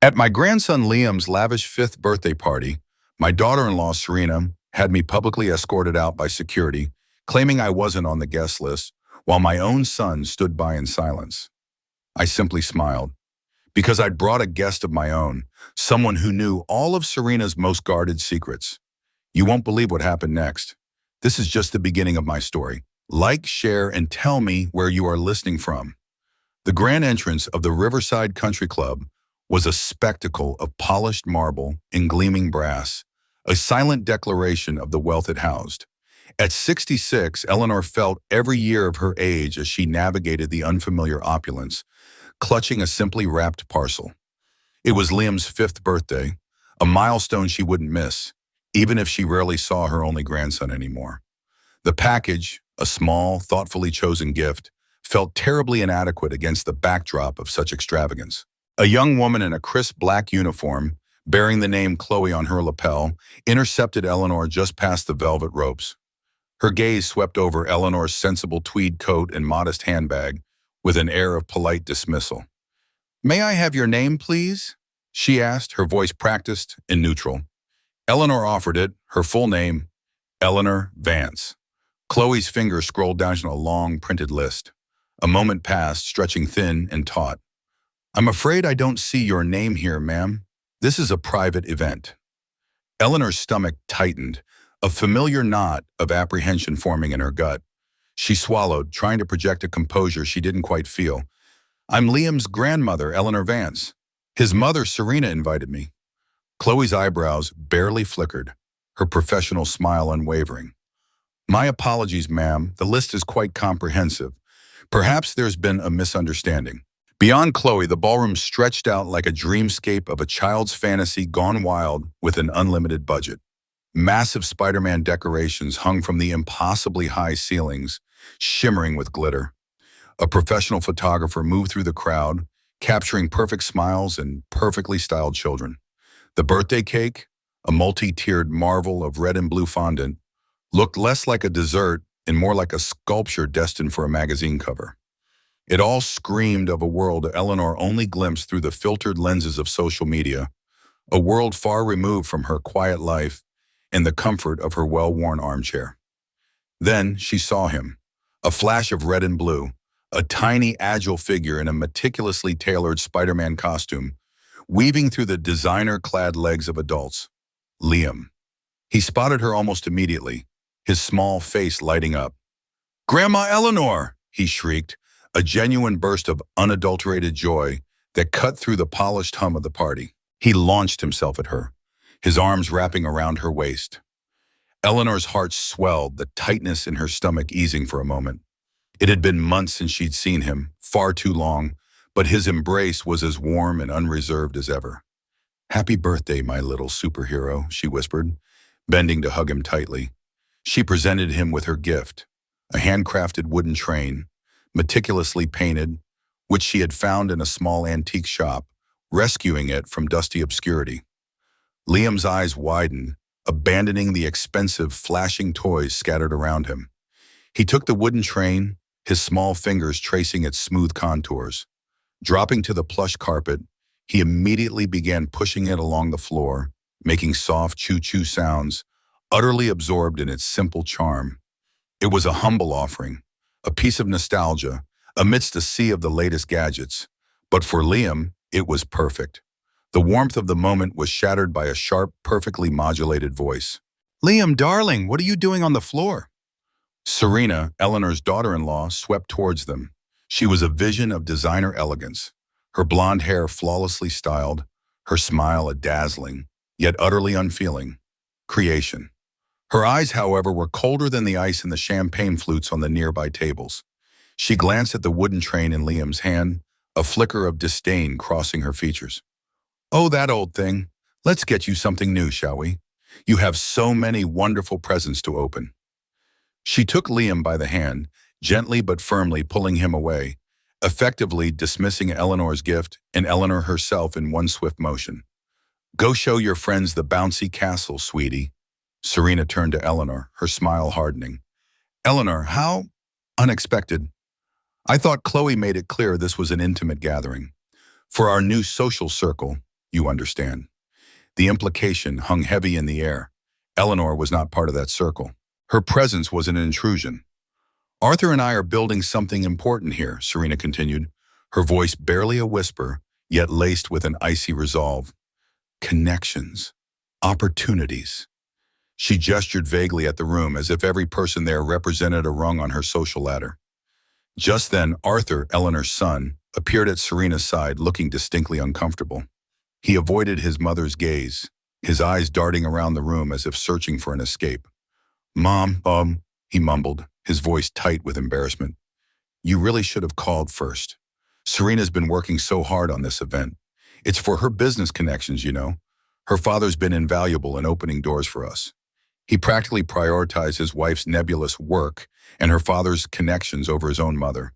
At my grandson Liam's lavish fifth birthday party, my daughter-in-law Serena had me publicly escorted out by security, claiming I wasn't on the guest list, while my own son stood by in silence. I simply smiled, because I'd brought a guest of my own, someone who knew all of Serena's most guarded secrets. You won't believe what happened next. This is just the beginning of my story. Like, share, and tell me where you are listening from. The grand entrance of the Riverside Country Club was a spectacle of polished marble and gleaming brass, a silent declaration of the wealth it housed. At 66, Eleanor felt every year of her age as she navigated the unfamiliar opulence, clutching a simply wrapped parcel. It was Liam's fifth birthday, a milestone she wouldn't miss, even if she rarely saw her only grandson anymore. The package, a small, thoughtfully chosen gift, felt terribly inadequate against the backdrop of such extravagance. A young woman in a crisp black uniform, bearing the name Chloe on her lapel, intercepted Eleanor just past the velvet ropes. Her gaze swept over Eleanor's sensible tweed coat and modest handbag with an air of polite dismissal. "May I have your name, please?" she asked, her voice practiced and neutral. Eleanor offered it, her full name, Eleanor Vance. Chloe's fingers scrolled down a long, printed list. A moment passed, stretching thin and taut. "I'm afraid I don't see your name here, ma'am. This is a private event." Eleanor's stomach tightened, a familiar knot of apprehension forming in her gut. She swallowed, trying to project a composure she didn't quite feel. "I'm Liam's grandmother, Eleanor Vance. His mother, Serena, invited me." Chloe's eyebrows barely flickered, her professional smile unwavering. "My apologies, ma'am. The list is quite comprehensive. Perhaps there's been a misunderstanding." Beyond Chloe, the ballroom stretched out like a dreamscape of a child's fantasy gone wild with an unlimited budget. Massive Spider-Man decorations hung from the impossibly high ceilings, shimmering with glitter. A professional photographer moved through the crowd, capturing perfect smiles and perfectly styled children. The birthday cake, a multi-tiered marvel of red and blue fondant, looked less like a dessert and more like a sculpture destined for a magazine cover. It all screamed of a world Eleanor only glimpsed through the filtered lenses of social media, a world far removed from her quiet life and the comfort of her well-worn armchair. Then she saw him, a flash of red and blue, a tiny, agile figure in a meticulously tailored Spider-Man costume, weaving through the designer-clad legs of adults. Liam. He spotted her almost immediately, his small face lighting up. "Grandma Eleanor!" he shrieked, a genuine burst of unadulterated joy that cut through the polished hum of the party. He launched himself at her, his arms wrapping around her waist. Eleanor's heart swelled, the tightness in her stomach easing for a moment. It had been months since she'd seen him, far too long, but his embrace was as warm and unreserved as ever. "Happy birthday, my little superhero," she whispered, bending to hug him tightly. She presented him with her gift, a handcrafted wooden train, meticulously painted, which she had found in a small antique shop, rescuing it from dusty obscurity. Liam's eyes widened, abandoning the expensive, flashing toys scattered around him. He took the wooden train, his small fingers tracing its smooth contours. Dropping to the plush carpet, he immediately began pushing it along the floor, making soft choo-choo sounds, utterly absorbed in its simple charm. It was a humble offering, a piece of nostalgia, amidst a sea of the latest gadgets. But for Liam, it was perfect. The warmth of the moment was shattered by a sharp, perfectly modulated voice. "Liam, darling, what are you doing on the floor?" Serena, Eleanor's daughter-in-law, swept towards them. She was a vision of designer elegance, her blonde hair flawlessly styled, her smile a dazzling, yet utterly unfeeling, creation. Her eyes, however, were colder than the ice in the champagne flutes on the nearby tables. She glanced at the wooden train in Liam's hand, a flicker of disdain crossing her features. "Oh, that old thing. Let's get you something new, shall we? You have so many wonderful presents to open." She took Liam by the hand, gently but firmly pulling him away, effectively dismissing Eleanor's gift and Eleanor herself in one swift motion. "Go show your friends the bouncy castle, sweetie." Serena turned to Eleanor, her smile hardening. "Eleanor, how unexpected. I thought Chloe made it clear this was an intimate gathering. For our new social circle, you understand. The implication hung heavy in the air. Eleanor was not part of that circle. Her presence was an intrusion. Arthur and I are building something important here, Serena continued, her voice barely a whisper, yet laced with an icy resolve. Connections. Opportunities. She gestured vaguely at the room as if every person there represented a rung on her social ladder. Just then, Arthur, Eleanor's son, appeared at Serena's side, looking distinctly uncomfortable. He avoided his mother's gaze, his eyes darting around the room as if searching for an escape. Mom, he mumbled, his voice tight with embarrassment. You really should have called first. Serena's been working so hard on this event. It's for her business connections, you know. Her father's been invaluable in opening doors for us. He practically prioritized his wife's nebulous work and her father's connections over his own mother,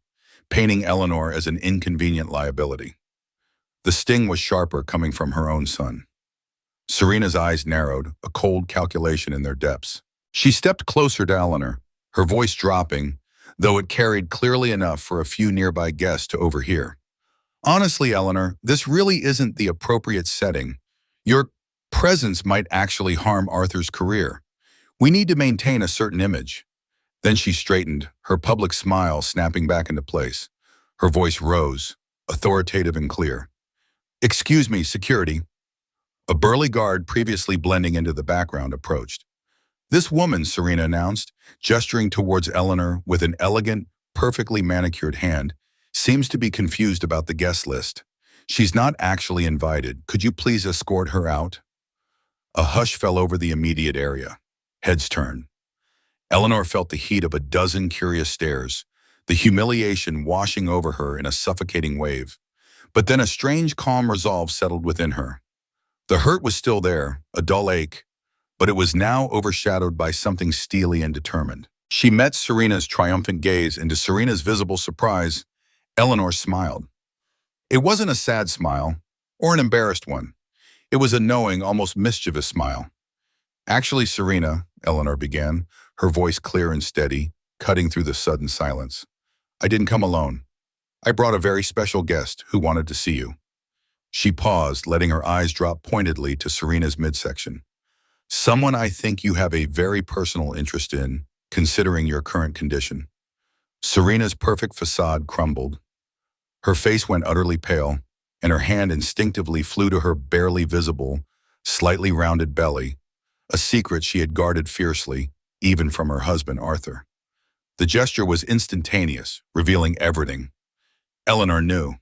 painting Eleanor as an inconvenient liability. The sting was sharper coming from her own son. Serena's eyes narrowed, a cold calculation in their depths. She stepped closer to Eleanor, her voice dropping, though it carried clearly enough for a few nearby guests to overhear. Honestly, Eleanor, this really isn't the appropriate setting. Your presence might actually harm Arthur's career. We need to maintain a certain image. Then she straightened, her public smile snapping back into place. Her voice rose, authoritative and clear. Excuse me, security. A burly guard previously blending into the background approached. This woman, Serena announced, gesturing towards Eleanor with an elegant, perfectly manicured hand, seems to be confused about the guest list. She's not actually invited. Could you please escort her out? A hush fell over the immediate area. Heads turned. Eleanor felt the heat of a dozen curious stares, the humiliation washing over her in a suffocating wave. But then a strange calm resolve settled within her. The hurt was still there, a dull ache, but it was now overshadowed by something steely and determined. She met Serena's triumphant gaze, and to Serena's visible surprise, Eleanor smiled. It wasn't a sad smile, or an embarrassed one. It was a knowing, almost mischievous smile. Actually, Serena, Eleanor began, her voice clear and steady, cutting through the sudden silence. I didn't come alone. I brought a very special guest who wanted to see you. She paused, letting her eyes drop pointedly to Serena's midsection. Someone I think you have a very personal interest in, considering your current condition. Serena's perfect facade crumbled. Her face went utterly pale, and her hand instinctively flew to her barely visible, slightly rounded belly, a secret she had guarded fiercely, even from her husband Arthur. The gesture was instantaneous, revealing everything. Eleanor knew.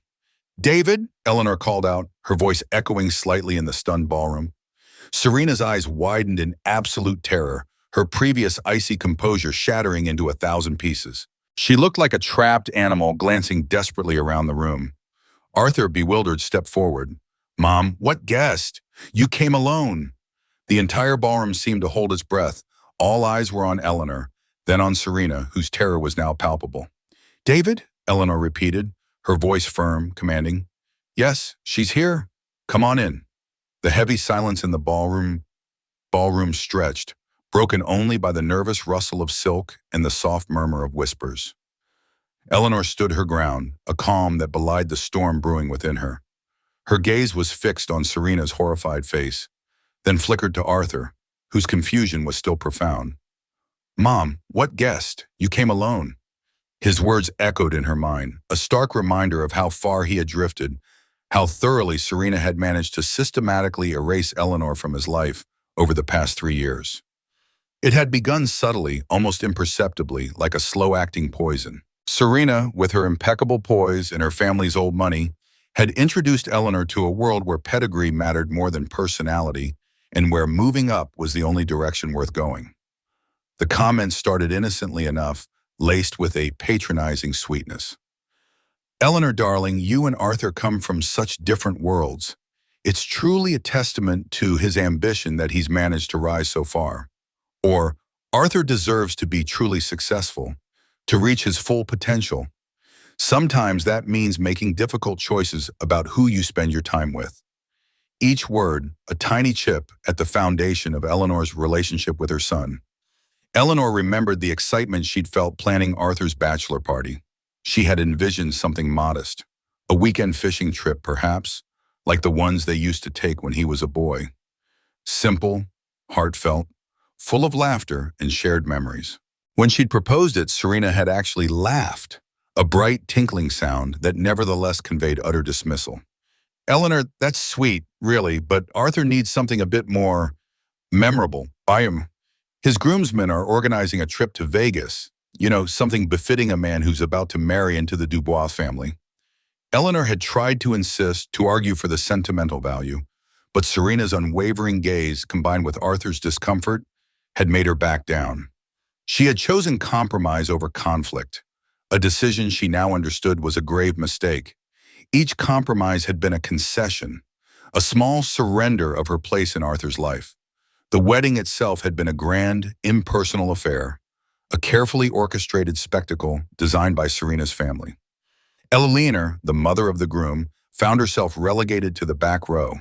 David, Eleanor called out, her voice echoing slightly in the stunned ballroom. Serena's eyes widened in absolute terror, her previous icy composure shattering into 1,000 pieces. She looked like a trapped animal glancing desperately around the room. Arthur, bewildered, stepped forward. Mom, what guest? You came alone. The entire ballroom seemed to hold its breath. All eyes were on Eleanor, then on Serena, whose terror was now palpable. David? Eleanor repeated, her voice firm, commanding. Yes, she's here. Come on in. The heavy silence in the ballroom stretched, broken only by the nervous rustle of silk and the soft murmur of whispers. Eleanor stood her ground, a calm that belied the storm brewing within her. Her gaze was fixed on Serena's horrified face, then flickered to Arthur, whose confusion was still profound. Mom, what guest? You came alone. His words echoed in her mind, a stark reminder of how far he had drifted, how thoroughly Serena had managed to systematically erase Eleanor from his life over the past 3 years. It had begun subtly, almost imperceptibly, like a slow-acting poison. Serena, with her impeccable poise and her family's old money, had introduced Eleanor to a world where pedigree mattered more than personality and where moving up was the only direction worth going. The comments started innocently enough, laced with a patronizing sweetness. Eleanor, darling, you and Arthur come from such different worlds. It's truly a testament to his ambition that he's managed to rise so far. Or, Arthur deserves to be truly successful, to reach his full potential. Sometimes that means making difficult choices about who you spend your time with. Each word, a tiny chip at the foundation of Eleanor's relationship with her son. Eleanor remembered the excitement she'd felt planning Arthur's bachelor party. She had envisioned something modest, a weekend fishing trip perhaps, like the ones they used to take when he was a boy. Simple, heartfelt, full of laughter and shared memories. When she'd proposed it, Serena had actually laughed, a bright, tinkling sound that nevertheless conveyed utter dismissal. Eleanor, that's sweet, really, but Arthur needs something a bit more memorable. His groomsmen are organizing a trip to Vegas, something befitting a man who's about to marry into the Dubois family. Eleanor had tried to insist, to argue for the sentimental value, but Serena's unwavering gaze, combined with Arthur's discomfort, had made her back down. She had chosen compromise over conflict, a decision she now understood was a grave mistake. Each compromise had been a concession, a small surrender of her place in Arthur's life. The wedding itself had been a grand, impersonal affair, a carefully orchestrated spectacle designed by Serena's family. Eleanor, the mother of the groom, found herself relegated to the back row,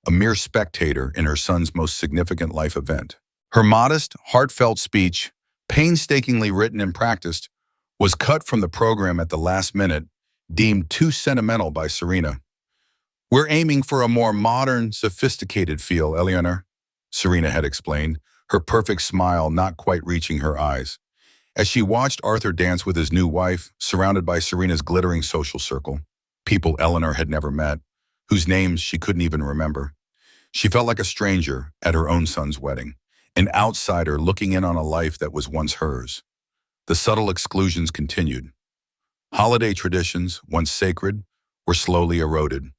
a mere spectator in her son's most significant life event. Her modest, heartfelt speech, painstakingly written and practiced, was cut from the program at the last minute, deemed too sentimental by Serena. "We're aiming for a more modern, sophisticated feel, Eleanor," Serena had explained, her perfect smile not quite reaching her eyes. As she watched Arthur dance with his new wife, surrounded by Serena's glittering social circle, people Eleanor had never met, whose names she couldn't even remember, she felt like a stranger at her own son's wedding, an outsider looking in on a life that was once hers. The subtle exclusions continued. Holiday traditions, once sacred, were slowly eroded.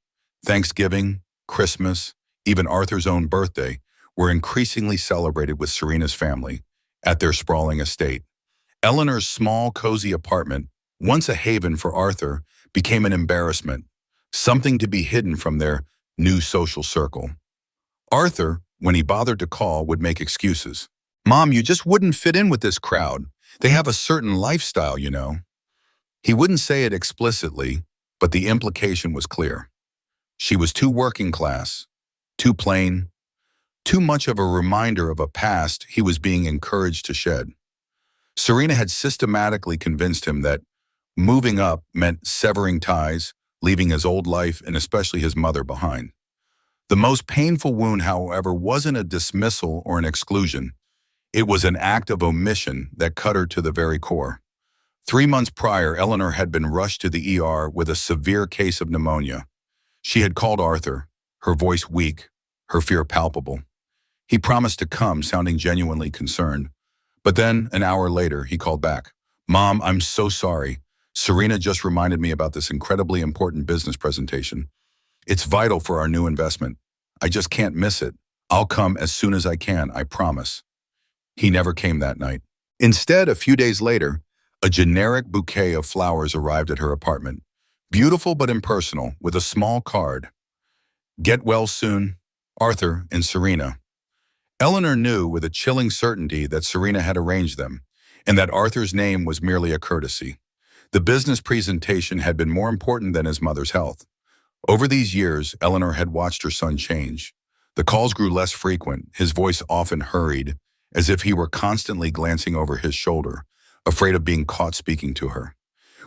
Thanksgiving, Christmas, even Arthur's own birthday were increasingly celebrated with Serena's family at their sprawling estate. Eleanor's small, cozy apartment, once a haven for Arthur, became an embarrassment, something to be hidden from their new social circle. Arthur, when he bothered to call, would make excuses. "Mom, you just wouldn't fit in with this crowd. They have a certain lifestyle, you know." He wouldn't say it explicitly, but the implication was clear. She was too working class, too plain, too much of a reminder of a past he was being encouraged to shed. Serena had systematically convinced him that moving up meant severing ties, leaving his old life and especially his mother behind. The most painful wound, however, wasn't a dismissal or an exclusion. It was an act of omission that cut her to the very core. 3 months prior, Eleanor had been rushed to the ER with a severe case of pneumonia. She had called Arthur, her voice weak, her fear palpable. He promised to come, sounding genuinely concerned. But then, an hour later, he called back. "Mom, I'm so sorry. Serena just reminded me about this incredibly important business presentation. It's vital for our new investment. I just can't miss it. I'll come as soon as I can, I promise." He never came that night. Instead, a few days later, a generic bouquet of flowers arrived at her apartment. Beautiful but impersonal, with a small card. "Get well soon, Arthur and Serena." Eleanor knew with a chilling certainty that Serena had arranged them, and that Arthur's name was merely a courtesy. The business presentation had been more important than his mother's health. Over these years, Eleanor had watched her son change. The calls grew less frequent, his voice often hurried, as if he were constantly glancing over his shoulder, afraid of being caught speaking to her.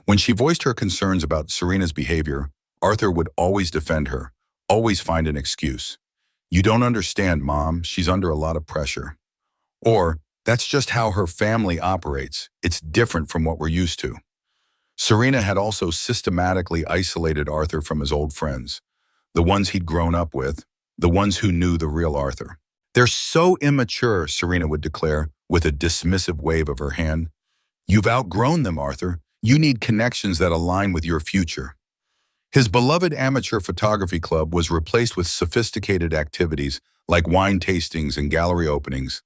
When she voiced her concerns about Serena's behavior, Arthur would always defend her, always find an excuse. "You don't understand, Mom. She's under a lot of pressure." Or, "That's just how her family operates. It's different from what we're used to." Serena had also systematically isolated Arthur from his old friends, the ones he'd grown up with, the ones who knew the real Arthur. "They're so immature," Serena would declare, with a dismissive wave of her hand. "You've outgrown them, Arthur. You need connections that align with your future." His beloved amateur photography club was replaced with sophisticated activities like wine tastings and gallery openings,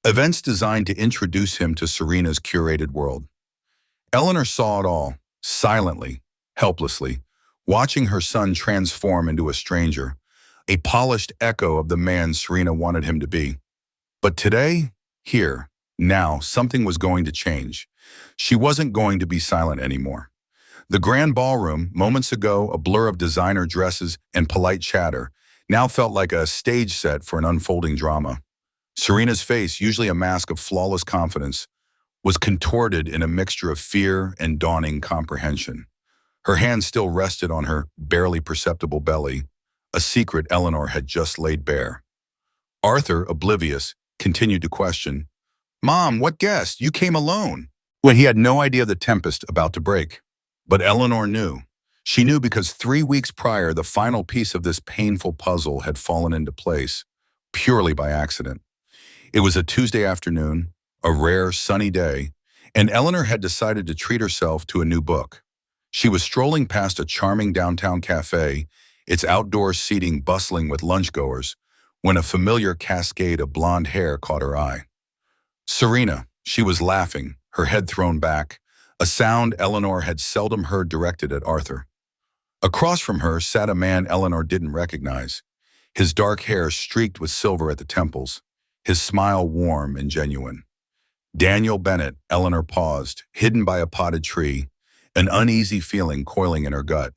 events designed to introduce him to Serena's curated world. Eleanor saw it all, silently, helplessly, watching her son transform into a stranger, a polished echo of the man Serena wanted him to be. But today, here, now, something was going to change. She wasn't going to be silent anymore. The grand ballroom, moments ago a blur of designer dresses and polite chatter, now felt like a stage set for an unfolding drama. Serena's face, usually a mask of flawless confidence, was contorted in a mixture of fear and dawning comprehension. Her hand still rested on her barely perceptible belly, a secret Eleanor had just laid bare. Arthur, oblivious, continued to question, "Mom, what guest? You came alone." When he had no idea the tempest about to break. But Eleanor knew. She knew because 3 weeks prior, the final piece of this painful puzzle had fallen into place, purely by accident. It was a Tuesday afternoon, a rare, sunny day, and Eleanor had decided to treat herself to a new book. She was strolling past a charming downtown cafe, its outdoor seating bustling with lunchgoers, when a familiar cascade of blonde hair caught her eye. Serena, she was laughing, her head thrown back, a sound Eleanor had seldom heard directed at Arthur. Across from her sat a man Eleanor didn't recognize, his dark hair streaked with silver at the temples, his smile warm and genuine. Daniel Bennett. Eleanor paused, hidden by a potted tree, an uneasy feeling coiling in her gut.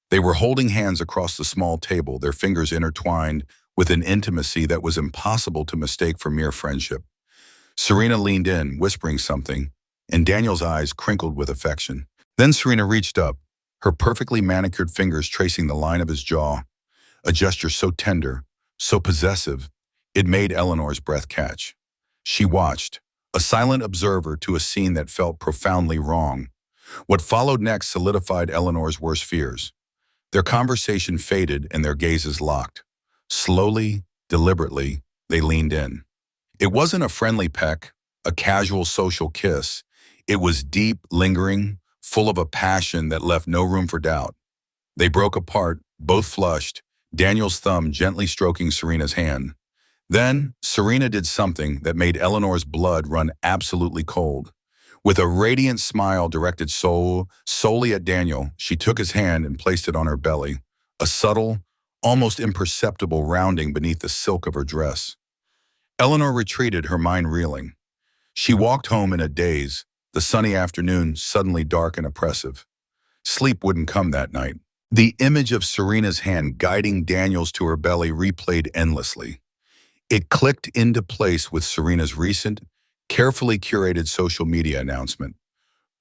They were holding hands across the small table, their fingers intertwined with an intimacy that was impossible to mistake for mere friendship. Serena leaned in, whispering something, and Daniel's eyes crinkled with affection. Then Serena reached up, her perfectly manicured fingers tracing the line of his jaw, a gesture so tender, so possessive, it made Eleanor's breath catch. She watched, a silent observer to a scene that felt profoundly wrong. What followed next solidified Eleanor's worst fears. Their conversation faded and their gazes locked. Slowly, deliberately, they leaned in. It wasn't a friendly peck, a casual social kiss. It was deep, lingering, full of a passion that left no room for doubt. They broke apart, both flushed, Daniel's thumb gently stroking Serena's hand. Then, Serena did something that made Eleanor's blood run absolutely cold. With a radiant smile directed solely at Daniel, she took his hand and placed it on her belly, a subtle, almost imperceptible rounding beneath the silk of her dress. Eleanor retreated, her mind reeling. She walked home in a daze, the sunny afternoon suddenly dark and oppressive. Sleep wouldn't come that night. The image of Serena's hand guiding Daniel's to her belly replayed endlessly. It clicked into place with Serena's recent, carefully curated social media announcement.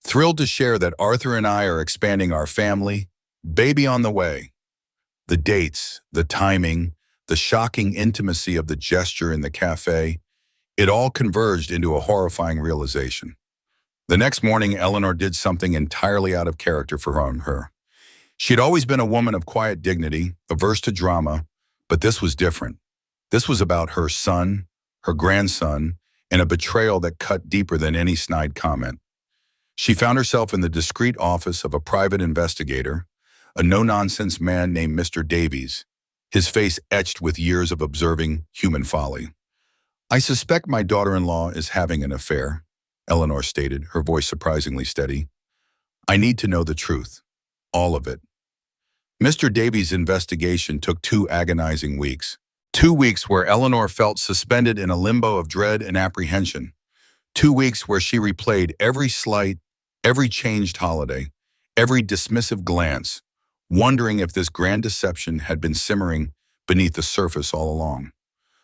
"Thrilled to share that Arthur and I are expanding our family. Baby on the way." The dates, the timing, the shocking intimacy of the gesture in the cafe, it all converged into a horrifying realization. The next morning, Eleanor did something entirely out of character for her. She had always been a woman of quiet dignity, averse to drama, but this was different. This was about her son, her grandson, and a betrayal that cut deeper than any snide comment. She found herself in the discreet office of a private investigator, a no-nonsense man named Mr. Davies, his face etched with years of observing human folly. "I suspect my daughter-in-law is having an affair," Eleanor stated, her voice surprisingly steady. "I need to know the truth. All of it." Mr. Davies' investigation took 2 agonizing weeks. 2 weeks where Eleanor felt suspended in a limbo of dread and apprehension. 2 weeks where she replayed every slight, every changed holiday, every dismissive glance, wondering if this grand deception had been simmering beneath the surface all along.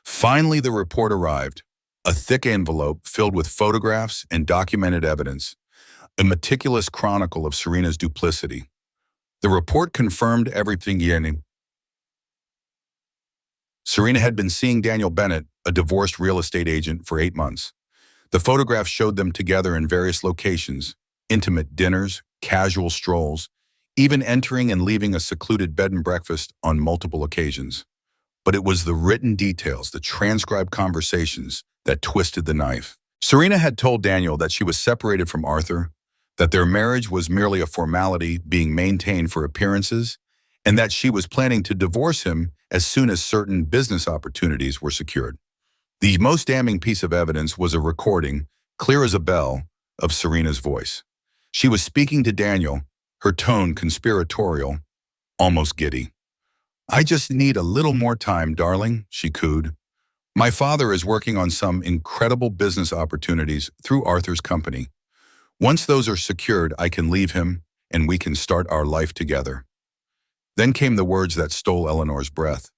Finally, the report arrived, a thick envelope filled with photographs and documented evidence, a meticulous chronicle of Serena's duplicity. The report confirmed everything. Serena had been seeing Daniel Bennett, a divorced real estate agent, for 8 months. The photographs showed them together in various locations, intimate dinners, casual strolls, even entering and leaving a secluded bed and breakfast on multiple occasions. But it was the written details, the transcribed conversations, that twisted the knife. Serena had told Daniel that she was separated from Arthur, that their marriage was merely a formality being maintained for appearances, and that she was planning to divorce him as soon as certain business opportunities were secured. The most damning piece of evidence was a recording, clear as a bell, of Serena's voice. She was speaking to Daniel, her tone conspiratorial, almost giddy. "I just need a little more time, darling," she cooed. "My father is working on some incredible business opportunities through Arthur's company. Once those are secured, I can leave him, and we can start our life together." Then came the words that stole Eleanor's breath,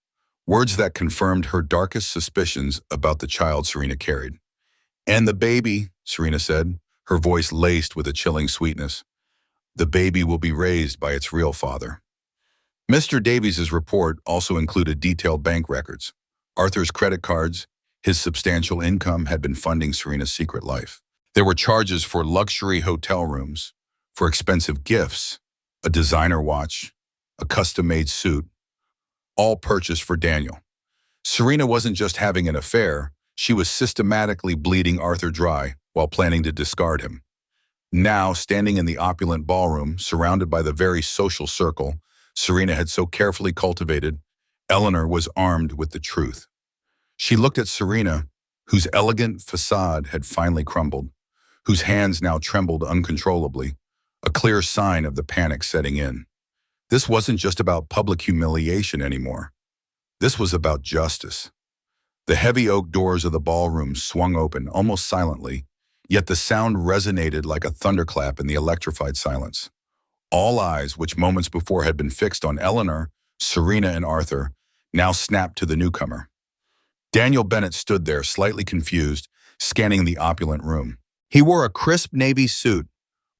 words that confirmed her darkest suspicions about the child Serena carried. "And the baby," Serena said, her voice laced with a chilling sweetness, "the baby will be raised by its real father." Mr. Davies's report also included detailed bank records. Arthur's credit cards, his substantial income had been funding Serena's secret life. There were charges for luxury hotel rooms, for expensive gifts, a designer watch, a custom-made suit, all purchased for Daniel. Serena wasn't just having an affair, she was systematically bleeding Arthur dry while planning to discard him. Now, standing in the opulent ballroom, surrounded by the very social circle Serena had so carefully cultivated, Eleanor was armed with the truth. She looked at Serena, whose elegant facade had finally crumbled, whose hands now trembled uncontrollably, a clear sign of the panic setting in. This wasn't just about public humiliation anymore. This was about justice. The heavy oak doors of the ballroom swung open almost silently, yet the sound resonated like a thunderclap in the electrified silence. All eyes, which moments before had been fixed on Eleanor, Serena, and Arthur, now snapped to the newcomer. Daniel Bennett stood there, slightly confused, scanning the opulent room. He wore a crisp navy suit,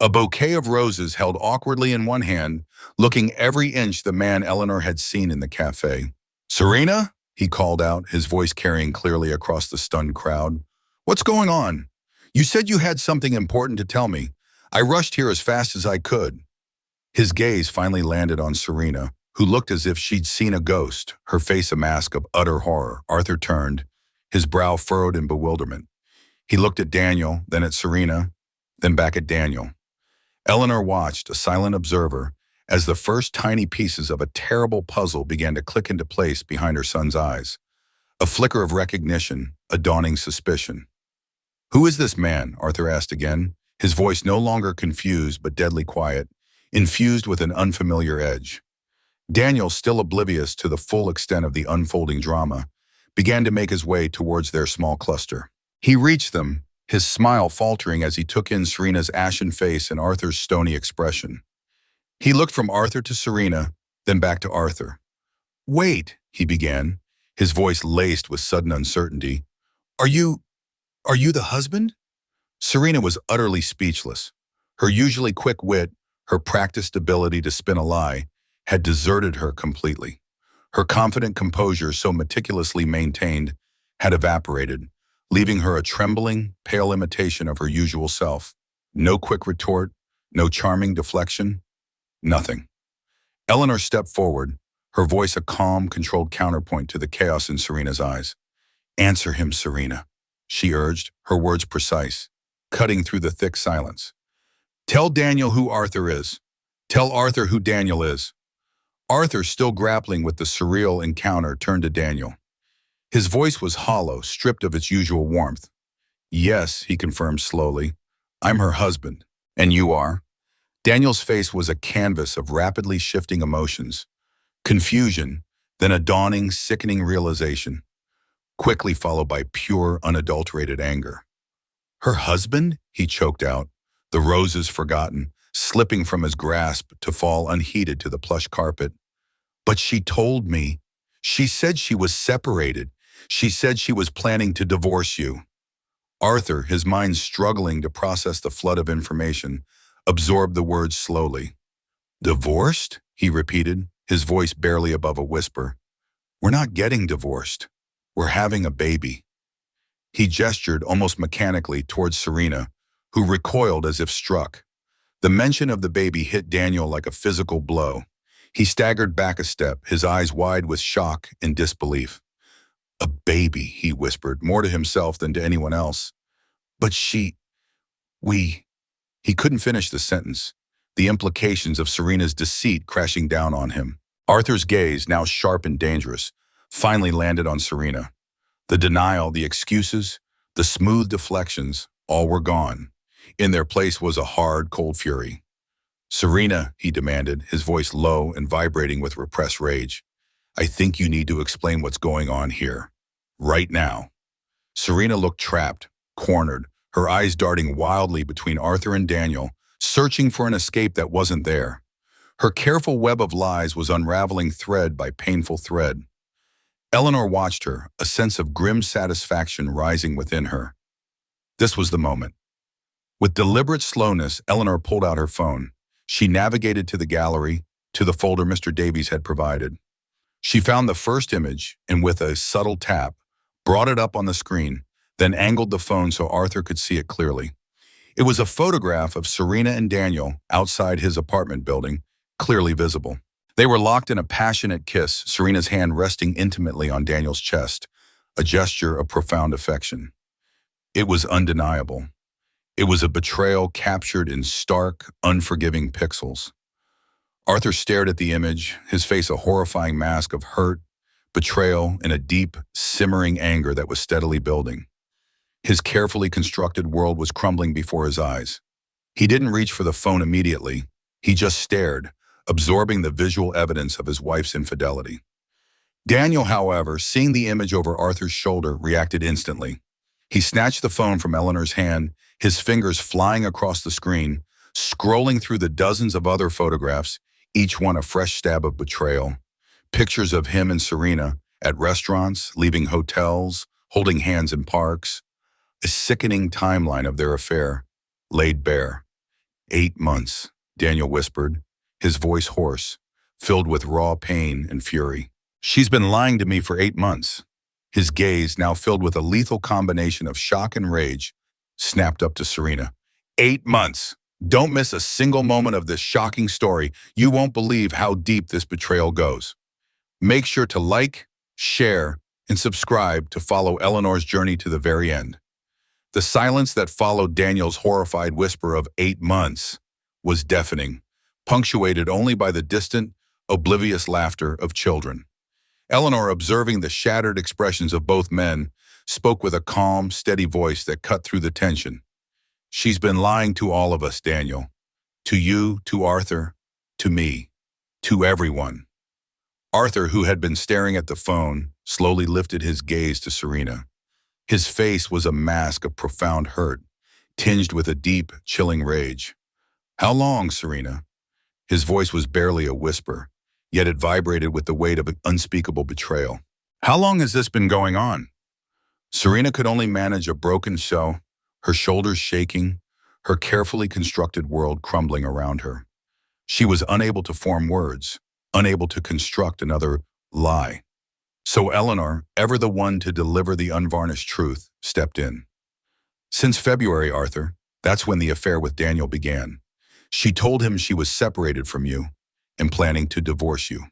a bouquet of roses held awkwardly in one hand, looking every inch the man Eleanor had seen in the cafe. "Serena?" he called out, his voice carrying clearly across the stunned crowd. "What's going on? You said you had something important to tell me. I rushed here as fast as I could." His gaze finally landed on Serena, who looked as if she'd seen a ghost, her face a mask of utter horror. Arthur turned, his brow furrowed in bewilderment. He looked at Daniel, then at Serena, then back at Daniel. Eleanor watched, a silent observer, as the first tiny pieces of a terrible puzzle began to click into place behind her son's eyes. A flicker of recognition, a dawning suspicion. "Who is this man?" Arthur asked again, his voice no longer confused but deadly quiet, infused with an unfamiliar edge. Daniel, still oblivious to the full extent of the unfolding drama, began to make his way towards their small cluster. He reached them, his smile faltering as he took in Serena's ashen face and Arthur's stony expression. He looked from Arthur to Serena, then back to Arthur. "Wait," he began, his voice laced with sudden uncertainty. Are you the husband?" Serena was utterly speechless. Her usually quick wit, her practiced ability to spin a lie, had deserted her completely. Her confident composure, so meticulously maintained, had evaporated, leaving her a trembling, pale imitation of her usual self. No quick retort, no charming deflection, nothing. Eleanor stepped forward, her voice a calm, controlled counterpoint to the chaos in Serena's eyes. "Answer him, Serena," she urged, her words precise, cutting through the thick silence. "Tell Daniel who Arthur is. Tell Arthur who Daniel is." Arthur, still grappling with the surreal encounter, turned to Daniel. His voice was hollow, stripped of its usual warmth. "Yes," he confirmed slowly. "I'm her husband. And you are?" Daniel's face was a canvas of rapidly shifting emotions. Confusion, then a dawning, sickening realization, quickly followed by pure, unadulterated anger. "Her husband?" he choked out, the roses forgotten, slipping from his grasp to fall unheeded to the plush carpet. "But she told me. She said she was separated. She said she was planning to divorce you." Arthur, his mind struggling to process the flood of information, absorbed the words slowly. "Divorced?" he repeated, his voice barely above a whisper. "We're not getting divorced. We're having a baby." He gestured almost mechanically towards Serena, who recoiled as if struck. The mention of the baby hit Daniel like a physical blow. He staggered back a step, his eyes wide with shock and disbelief. "A baby," he whispered, more to himself than to anyone else. "But we..." He couldn't finish the sentence, the implications of Serena's deceit crashing down on him. Arthur's gaze, now sharp and dangerous, finally landed on Serena. The denial, the excuses, the smooth deflections, all were gone. In their place was a hard, cold fury. "Serena," he demanded, his voice low and vibrating with repressed rage, "I think you need to explain what's going on here. Right now." Serena looked trapped, cornered, her eyes darting wildly between Arthur and Daniel, searching for an escape that wasn't there. Her careful web of lies was unraveling thread by painful thread. Eleanor watched her, a sense of grim satisfaction rising within her. This was the moment. With deliberate slowness, Eleanor pulled out her phone. She navigated to the gallery, to the folder Mr. Davies had provided. She found the first image and with a subtle tap, brought it up on the screen, then angled the phone so Arthur could see it clearly. It was a photograph of Serena and Daniel outside his apartment building, clearly visible. They were locked in a passionate kiss, Serena's hand resting intimately on Daniel's chest, a gesture of profound affection. It was undeniable. It was a betrayal captured in stark, unforgiving pixels. Arthur stared at the image, his face a horrifying mask of hurt, betrayal, and a deep, simmering anger that was steadily building. His carefully constructed world was crumbling before his eyes. He didn't reach for the phone immediately. He just stared, absorbing the visual evidence of his wife's infidelity. Daniel, however, seeing the image over Arthur's shoulder, reacted instantly. He snatched the phone from Eleanor's hand, his fingers flying across the screen, scrolling through the dozens of other photographs, each one a fresh stab of betrayal. Pictures of him and Serena at restaurants, leaving hotels, holding hands in parks. A sickening timeline of their affair, laid bare. 8 months, Daniel whispered, his voice hoarse, filled with raw pain and fury. She's been lying to me for 8 months. His gaze, now filled with a lethal combination of shock and rage, snapped up to Serena. 8 months! Don't miss a single moment of this shocking story. You won't believe how deep this betrayal goes. Make sure to like, share, and subscribe to follow Eleanor's journey to the very end. The silence that followed Daniel's horrified whisper of 8 months was deafening, punctuated only by the distant, oblivious laughter of children. Eleanor, observing the shattered expressions of both men, spoke with a calm, steady voice that cut through the tension. She's been lying to all of us, Daniel. To you, to Arthur, to me, to everyone. Arthur, who had been staring at the phone, slowly lifted his gaze to Serena. His face was a mask of profound hurt, tinged with a deep, chilling rage. How long, Serena? His voice was barely a whisper, yet it vibrated with the weight of unspeakable betrayal. How long has this been going on? Serena could only manage a broken show, her shoulders shaking, her carefully constructed world crumbling around her. She was unable to form words, unable to construct another lie. So Eleanor, ever the one to deliver the unvarnished truth, stepped in. Since February, Arthur, that's when the affair with Daniel began. She told him she was separated from you and planning to divorce you.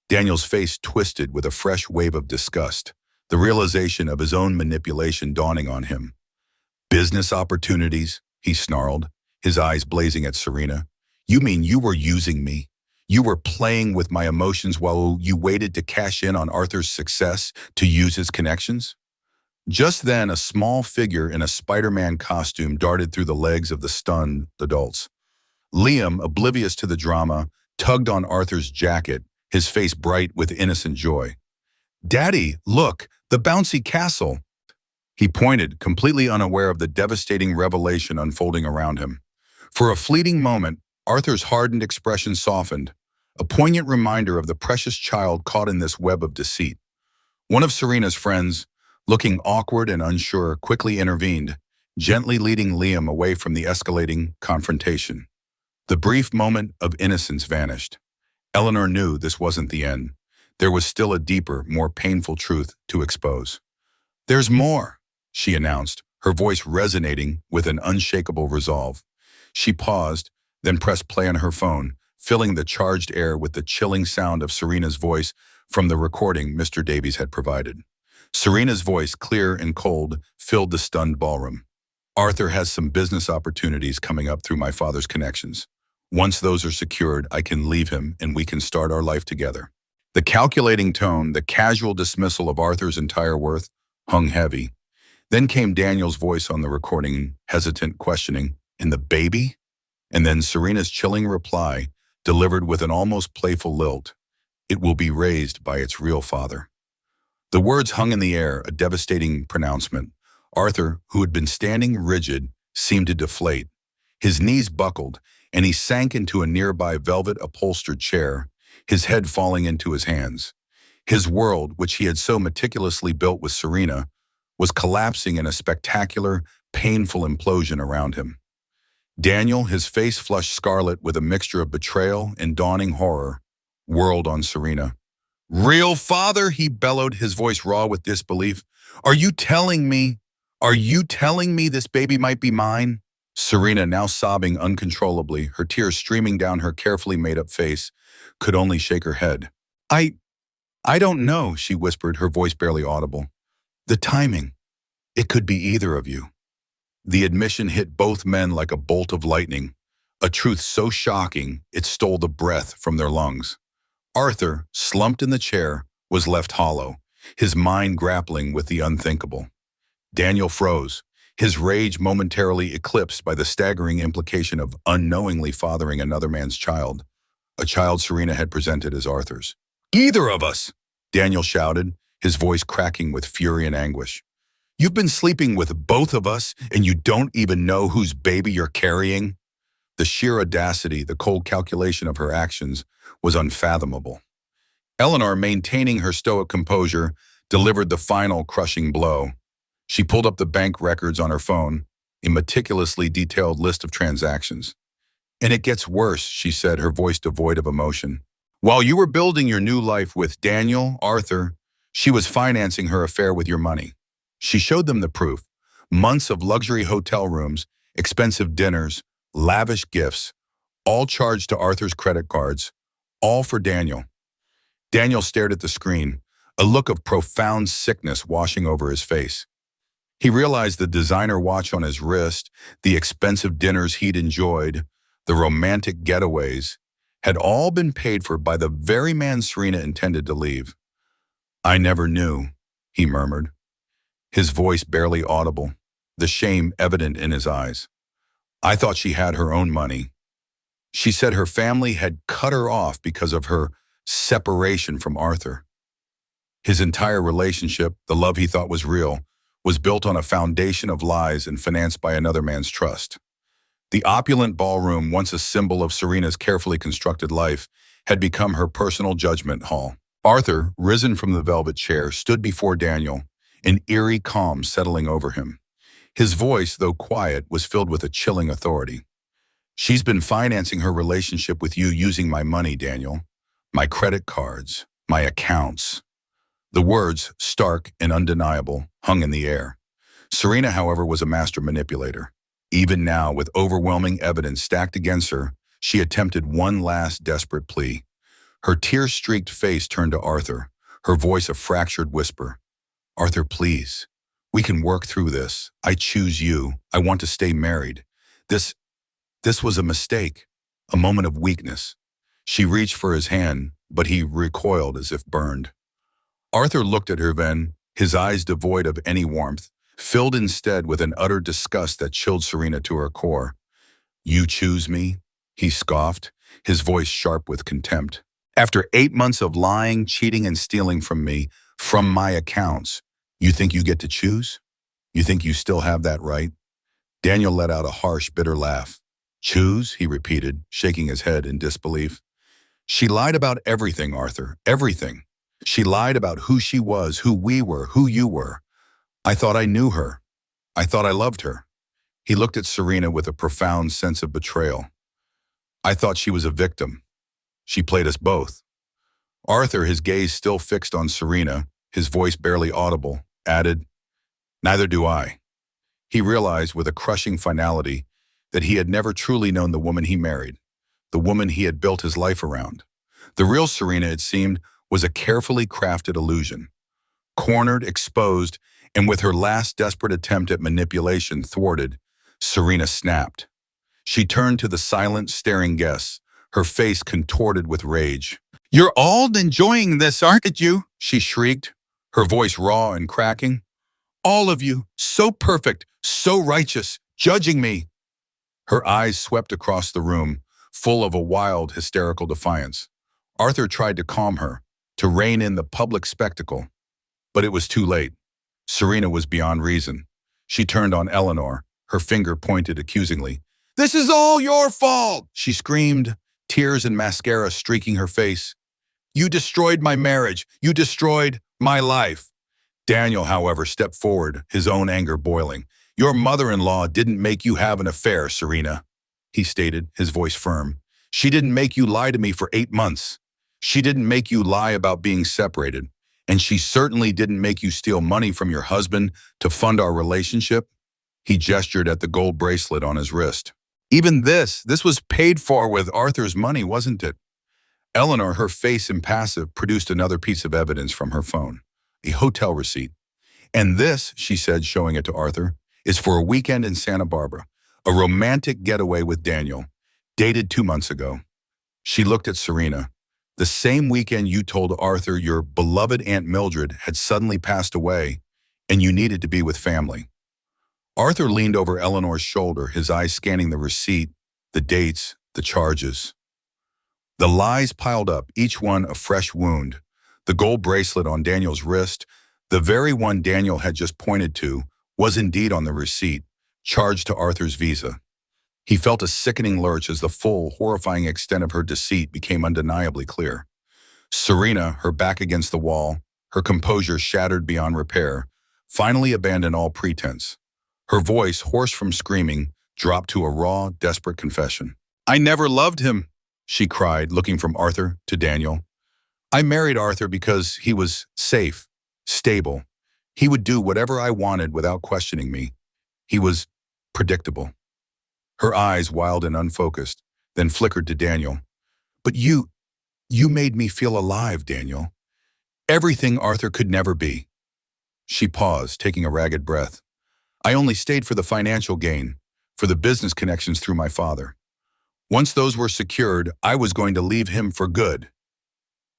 Daniel's face twisted with a fresh wave of disgust, the realization of his own manipulation dawning on him. Business opportunities, he snarled, his eyes blazing at Serena. You mean you were using me? You were playing with my emotions while you waited to cash in on Arthur's success to use his connections? Just then, a small figure in a Spider-Man costume darted through the legs of the stunned adults. Liam, oblivious to the drama, tugged on Arthur's jacket, his face bright with innocent joy. Daddy, look, the bouncy castle. He pointed, completely unaware of the devastating revelation unfolding around him. For a fleeting moment, Arthur's hardened expression softened, a poignant reminder of the precious child caught in this web of deceit. One of Serena's friends, looking awkward and unsure, quickly intervened, gently leading Liam away from the escalating confrontation. The brief moment of innocence vanished. Eleanor knew this wasn't the end. There was still a deeper, more painful truth to expose. There's more, she announced, her voice resonating with an unshakable resolve. She paused, then pressed play on her phone, filling the charged air with the chilling sound of Serena's voice from the recording Mr. Davies had provided. Serena's voice, clear and cold, filled the stunned ballroom. Arthur has some business opportunities coming up through my father's connections. Once those are secured, I can leave him and we can start our life together. The calculating tone, the casual dismissal of Arthur's entire worth, hung heavy. Then came Daniel's voice on the recording, hesitant, questioning, "And the baby?" And then Serena's chilling reply, delivered with an almost playful lilt, "It will be raised by its real father." The words hung in the air, a devastating pronouncement. Arthur, who had been standing rigid, seemed to deflate. His knees buckled, and he sank into a nearby velvet-upholstered chair, his head falling into his hands. His world, which he had so meticulously built with Serena, was collapsing in a spectacular, painful implosion around him. Daniel, his face flushed scarlet with a mixture of betrayal and dawning horror, whirled on Serena. Real father, he bellowed, his voice raw with disbelief. Are you telling me? Are you telling me this baby might be mine? Serena, now sobbing uncontrollably, her tears streaming down her carefully made-up face, could only shake her head. I don't know, she whispered, her voice barely audible. The timing. It could be either of you. The admission hit both men like a bolt of lightning, a truth so shocking it stole the breath from their lungs. Arthur, slumped in the chair, was left hollow, his mind grappling with the unthinkable. Daniel froze, his rage momentarily eclipsed by the staggering implication of unknowingly fathering another man's child, a child Serena had presented as Arthur's. Either of us, Daniel shouted, his voice cracking with fury and anguish. You've been sleeping with both of us, and you don't even know whose baby you're carrying? The sheer audacity, the cold calculation of her actions was unfathomable. Eleanor, maintaining her stoic composure, delivered the final crushing blow. She pulled up the bank records on her phone, a meticulously detailed list of transactions. And it gets worse, she said, her voice devoid of emotion. While you were building your new life with Daniel, Arthur, she was financing her affair with your money. She showed them the proof. Months of luxury hotel rooms, expensive dinners, lavish gifts, all charged to Arthur's credit cards, all for Daniel. Daniel stared at the screen, a look of profound sickness washing over his face. He realized the designer watch on his wrist, the expensive dinners he'd enjoyed, the romantic getaways, had all been paid for by the very man Serena intended to leave. I never knew, he murmured, his voice barely audible, the shame evident in his eyes. I thought she had her own money. She said her family had cut her off because of her separation from Arthur. His entire relationship, the love he thought was real, was built on a foundation of lies and financed by another man's trust. The opulent ballroom, once a symbol of Serena's carefully constructed life, had become her personal judgment hall. Arthur, risen from the velvet chair, stood before Daniel, an eerie calm settling over him. His voice, though quiet, was filled with a chilling authority. She's been financing her relationship with you using my money, Daniel. My credit cards, my accounts. The words, stark and undeniable, hung in the air. Serena, however, was a master manipulator. Even now, with overwhelming evidence stacked against her, she attempted one last desperate plea. Her tear-streaked face turned to Arthur, her voice a fractured whisper. Arthur, please. We can work through this. I choose you. I want to stay married. This was a mistake, a moment of weakness. She reached for his hand, but he recoiled as if burned. Arthur looked at her then, his eyes devoid of any warmth, filled instead with an utter disgust that chilled Serena to her core. You choose me? He scoffed, his voice sharp with contempt. After 8 months of lying, cheating, and stealing from me, from my accounts, you think you get to choose? You think you still have that right? Daniel let out a harsh, bitter laugh. Choose? He repeated, shaking his head in disbelief. She lied about everything, Arthur, everything. She lied about who she was, who we were, who you were. I thought I knew her. I thought I loved her. He looked at Serena with a profound sense of betrayal. I thought she was a victim. She played us both. Arthur, his gaze still fixed on Serena, his voice barely audible, added, Neither do I. He realized with a crushing finality that he had never truly known the woman he married, the woman he had built his life around. The real Serena, it seemed, was a carefully crafted illusion. Cornered, exposed, and with her last desperate attempt at manipulation thwarted, Serena snapped. She turned to the silent, staring guests, her face contorted with rage. You're all enjoying this, aren't you? She shrieked, her voice raw and cracking. All of you, so perfect, so righteous, judging me. Her eyes swept across the room, full of a wild, hysterical defiance. Arthur tried to calm her, to rein in the public spectacle, but it was too late. Serena was beyond reason. She turned on Eleanor, her finger pointed accusingly. This is all your fault, she screamed, tears and mascara streaking her face. You destroyed my marriage. You destroyed my life. Daniel, however, stepped forward, his own anger boiling. Your mother-in-law didn't make you have an affair, Serena. he stated, his voice firm. She didn't make you lie to me for 8 months. She didn't make you lie about being separated. And she certainly didn't make you steal money from your husband to fund our relationship. He gestured at the gold bracelet on his wrist. Even this was paid for with Arthur's money, wasn't it? Eleanor, her face impassive, produced another piece of evidence from her phone, a hotel receipt. And this, she said, showing it to Arthur, is for a weekend in Santa Barbara, a romantic getaway with Daniel, dated 2 months ago. She looked at Serena. The same weekend you told Arthur your beloved Aunt Mildred had suddenly passed away and you needed to be with family. Arthur leaned over Eleanor's shoulder, his eyes scanning the receipt, the dates, the charges. The lies piled up, each one a fresh wound. The gold bracelet on Daniel's wrist, the very one Daniel had just pointed to, was indeed on the receipt, charged to Arthur's visa. He felt a sickening lurch as the full, horrifying extent of her deceit became undeniably clear. Serena, her back against the wall, her composure shattered beyond repair, finally abandoned all pretense. Her voice, hoarse from screaming, dropped to a raw, desperate confession. "I never loved him," she cried, looking from Arthur to Daniel. "I married Arthur because he was safe, stable. He would do whatever I wanted without questioning me. He was predictable." Her eyes, wild and unfocused, then flickered to Daniel. "But you made me feel alive, Daniel. Everything Arthur could never be." She paused, taking a ragged breath. "I only stayed for the financial gain, for the business connections through my father. Once those were secured, I was going to leave him for good."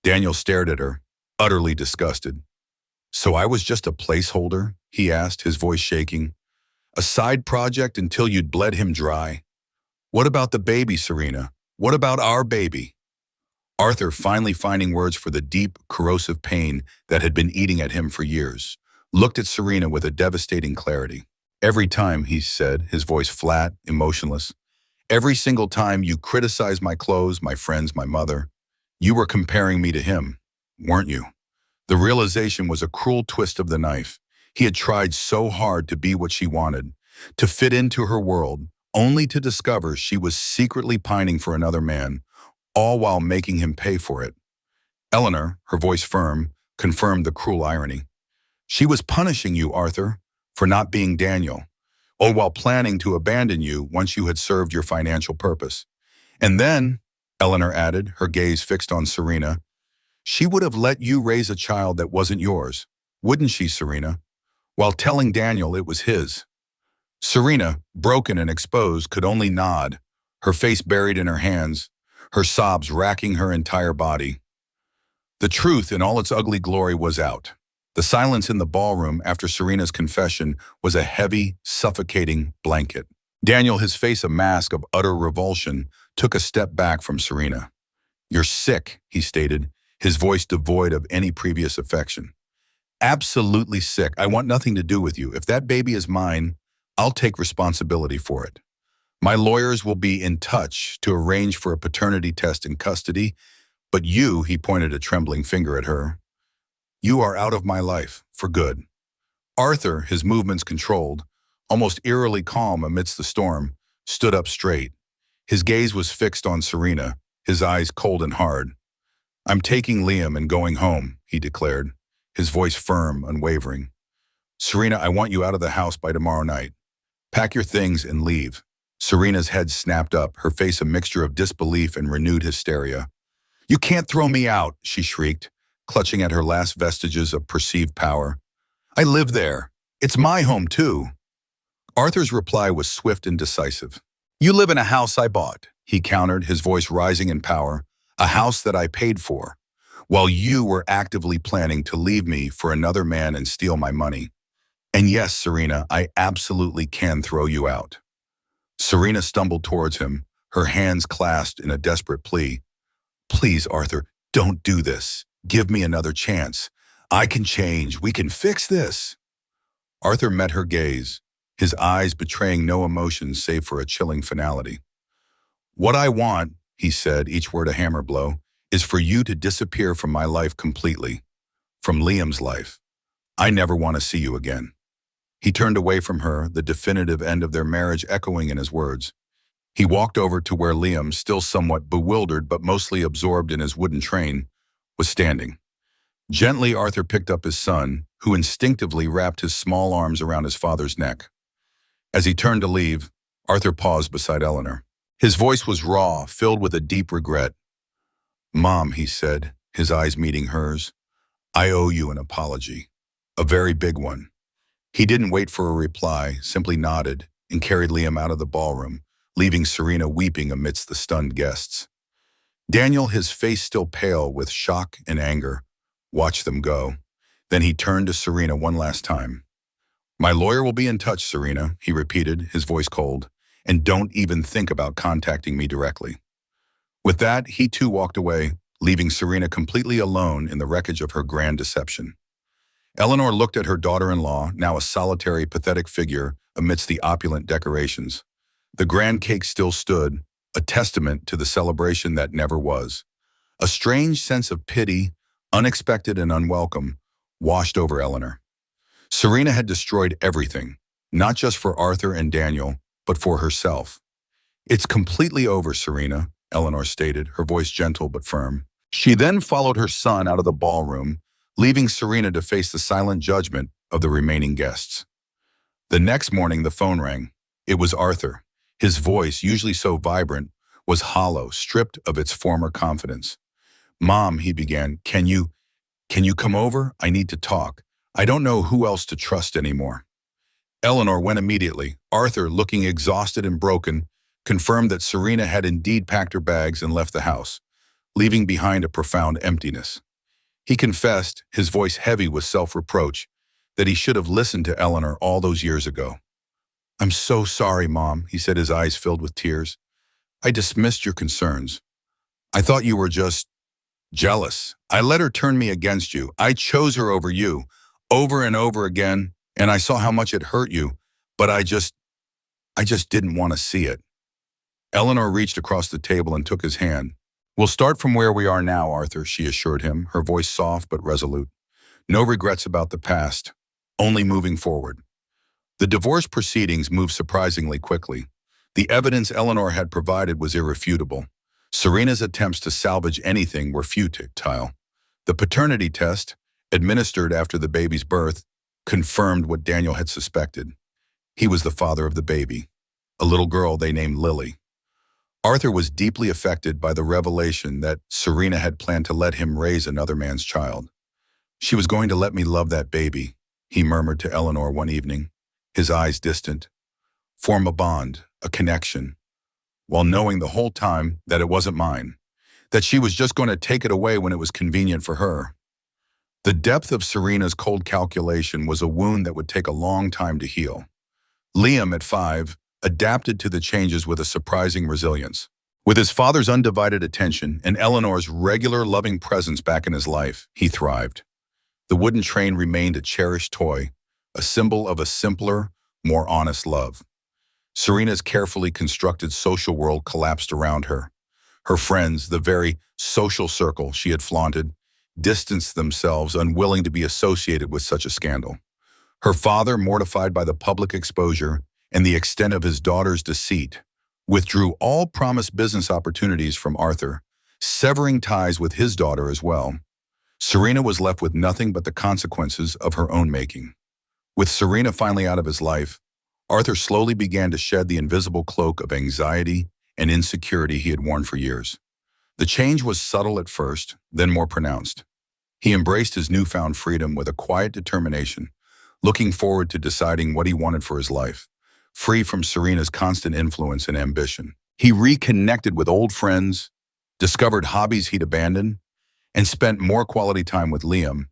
Daniel stared at her, utterly disgusted. "So I was just a placeholder?" he asked, his voice shaking. "A side project until you'd bled him dry? What about the baby, Serena? What about our baby?" Arthur, finally finding words for the deep, corrosive pain that had been eating at him for years, looked at Serena with a devastating clarity. "Every time," he said, his voice flat, emotionless, "every single time you criticized my clothes, my friends, my mother, you were comparing me to him, weren't you?" The realization was a cruel twist of the knife. He had tried so hard to be what she wanted, to fit into her world, only to discover she was secretly pining for another man, all while making him pay for it. Eleanor, her voice firm, confirmed the cruel irony. "She was punishing you, Arthur, for not being Daniel, all while planning to abandon you once you had served your financial purpose. And then," Eleanor added, her gaze fixed on Serena, "she would have let you raise a child that wasn't yours, wouldn't she, Serena? While telling Daniel it was his." Serena, broken and exposed, could only nod, her face buried in her hands, her sobs racking her entire body. The truth in all its ugly glory was out. The silence in the ballroom after Serena's confession was a heavy, suffocating blanket. Daniel, his face a mask of utter revulsion, took a step back from Serena. "You're sick," he stated, his voice devoid of any previous affection. "Absolutely sick. I want nothing to do with you. If that baby is mine, I'll take responsibility for it. My lawyers will be in touch to arrange for a paternity test in custody, but you," he pointed a trembling finger at her, "you are out of my life, for good." Arthur, his movements controlled, almost eerily calm amidst the storm, stood up straight. His gaze was fixed on Serena, his eyes cold and hard. "I'm taking Liam and going home," he declared, his voice firm, unwavering. "Serena, I want you out of the house by tomorrow night. Pack your things and leave." Serena's head snapped up, her face a mixture of disbelief and renewed hysteria. "You can't throw me out," she shrieked, clutching at her last vestiges of perceived power. "I live there. It's my home, too." Arthur's reply was swift and decisive. "You live in a house I bought," he countered, his voice rising in power, "a house that I paid for, while you were actively planning to leave me for another man and steal my money. And yes, Serena, I absolutely can throw you out." Serena stumbled towards him, her hands clasped in a desperate plea. "Please, Arthur, don't do this. Give me another chance. I can change. We can fix this." Arthur met her gaze, his eyes betraying no emotion save for a chilling finality. "What I want," he said, each word a hammer blow, "is for you to disappear from my life completely. From Liam's life. I never want to see you again." He turned away from her, the definitive end of their marriage echoing in his words. He walked over to where Liam, still somewhat bewildered but mostly absorbed in his wooden train, was standing. Gently, Arthur picked up his son, who instinctively wrapped his small arms around his father's neck. As he turned to leave, Arthur paused beside Eleanor. His voice was raw, filled with a deep regret. "Mom," he said, his eyes meeting hers, "I owe you an apology. A very big one." He didn't wait for a reply, simply nodded and carried Liam out of the ballroom, leaving Serena weeping amidst the stunned guests. Daniel, his face still pale with shock and anger, watched them go. Then he turned to Serena one last time. "My lawyer will be in touch, Serena," he repeated, his voice cold, "and don't even think about contacting me directly." With that, he too walked away, leaving Serena completely alone in the wreckage of her grand deception. Eleanor looked at her daughter-in-law, now a solitary, pathetic figure amidst the opulent decorations. The grand cake still stood, a testament to the celebration that never was. A strange sense of pity, unexpected and unwelcome, washed over Eleanor. Serena had destroyed everything, not just for Arthur and Daniel, but for herself. "It's completely over, Serena," Eleanor stated, her voice gentle but firm. She then followed her son out of the ballroom, leaving Serena to face the silent judgment of the remaining guests. The next morning, the phone rang. It was Arthur. His voice, usually so vibrant, was hollow, stripped of its former confidence. "Mom," he began, Can you come over? I need to talk. I don't know who else to trust anymore." Eleanor went immediately. Arthur, looking exhausted and broken, confirmed that Serena had indeed packed her bags and left the house, leaving behind a profound emptiness. He confessed, his voice heavy with self-reproach, that he should have listened to Eleanor all those years ago. "I'm so sorry, Mom," he said, his eyes filled with tears. "I dismissed your concerns. I thought you were just jealous. I let her turn me against you. I chose her over you, over and over again, and I saw how much it hurt you, but I just didn't want to see it." Eleanor reached across the table and took his hand. "We'll start from where we are now, Arthur," she assured him, her voice soft but resolute. "No regrets about the past, only moving forward." The divorce proceedings moved surprisingly quickly. The evidence Eleanor had provided was irrefutable. Serena's attempts to salvage anything were futile. The paternity test, administered after the baby's birth, confirmed what Daniel had suspected. He was the father of the baby, a little girl they named Lily. Arthur was deeply affected by the revelation that Serena had planned to let him raise another man's child. "She was going to let me love that baby," he murmured to Eleanor one evening, his eyes distant. "Form a bond, a connection, while knowing the whole time that it wasn't mine, that she was just going to take it away when it was convenient for her." The depth of Serena's cold calculation was a wound that would take a long time to heal. Liam, at 5, adapted to the changes with a surprising resilience. With his father's undivided attention and Eleanor's regular loving presence back in his life, he thrived. The wooden train remained a cherished toy, a symbol of a simpler, more honest love. Serena's carefully constructed social world collapsed around her. Her friends, the very social circle she had flaunted, distanced themselves, unwilling to be associated with such a scandal. Her father, mortified by the public exposure and the extent of his daughter's deceit, withdrew all promised business opportunities from Arthur, severing ties with his daughter as well. Serena was left with nothing but the consequences of her own making. With Serena finally out of his life, Arthur slowly began to shed the invisible cloak of anxiety and insecurity he had worn for years. The change was subtle at first, then more pronounced. He embraced his newfound freedom with a quiet determination, looking forward to deciding what he wanted for his life, free from Serena's constant influence and ambition. He reconnected with old friends, discovered hobbies he'd abandoned, and spent more quality time with Liam,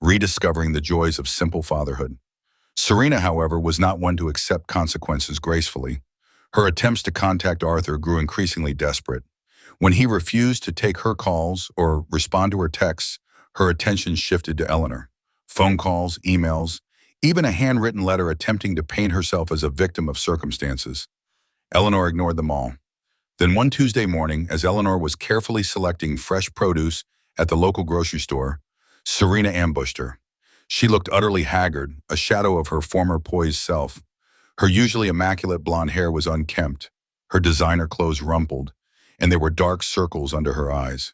rediscovering the joys of simple fatherhood. Serena, however, was not one to accept consequences gracefully. Her attempts to contact Arthur grew increasingly desperate. When he refused to take her calls or respond to her texts, her attention shifted to Eleanor. Phone calls, emails, even a handwritten letter attempting to paint herself as a victim of circumstances. Eleanor ignored them all. Then one Tuesday morning, as Eleanor was carefully selecting fresh produce at the local grocery store, Serena ambushed her. She looked utterly haggard, a shadow of her former poised self. Her usually immaculate blonde hair was unkempt, Her designer clothes rumpled, and there were dark circles under her eyes.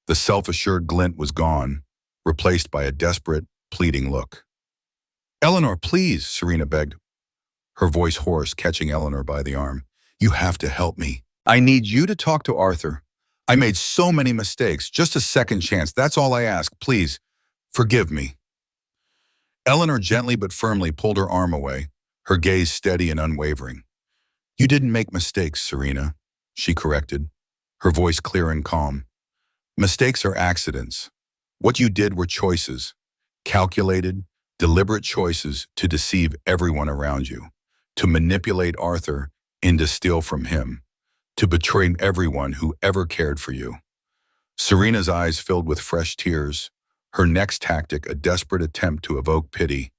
The self-assured glint was gone, replaced by a desperate, pleading look. "Eleanor, please," Serena begged, her voice hoarse, catching Eleanor by the arm. "You have to help me. I need you to talk to Arthur. I made so many mistakes. Just a second chance. That's all I ask. Please, forgive me." Eleanor gently but firmly pulled her arm away, her gaze steady and unwavering. "You didn't make mistakes, Serena," she corrected, her voice clear and calm. "Mistakes are accidents. What you did were choices, calculated, deliberate choices to deceive everyone around you, to manipulate Arthur and to steal from him, to betray everyone who ever cared for you." Serena's eyes filled with fresh tears, her next tactic a desperate attempt to evoke pity.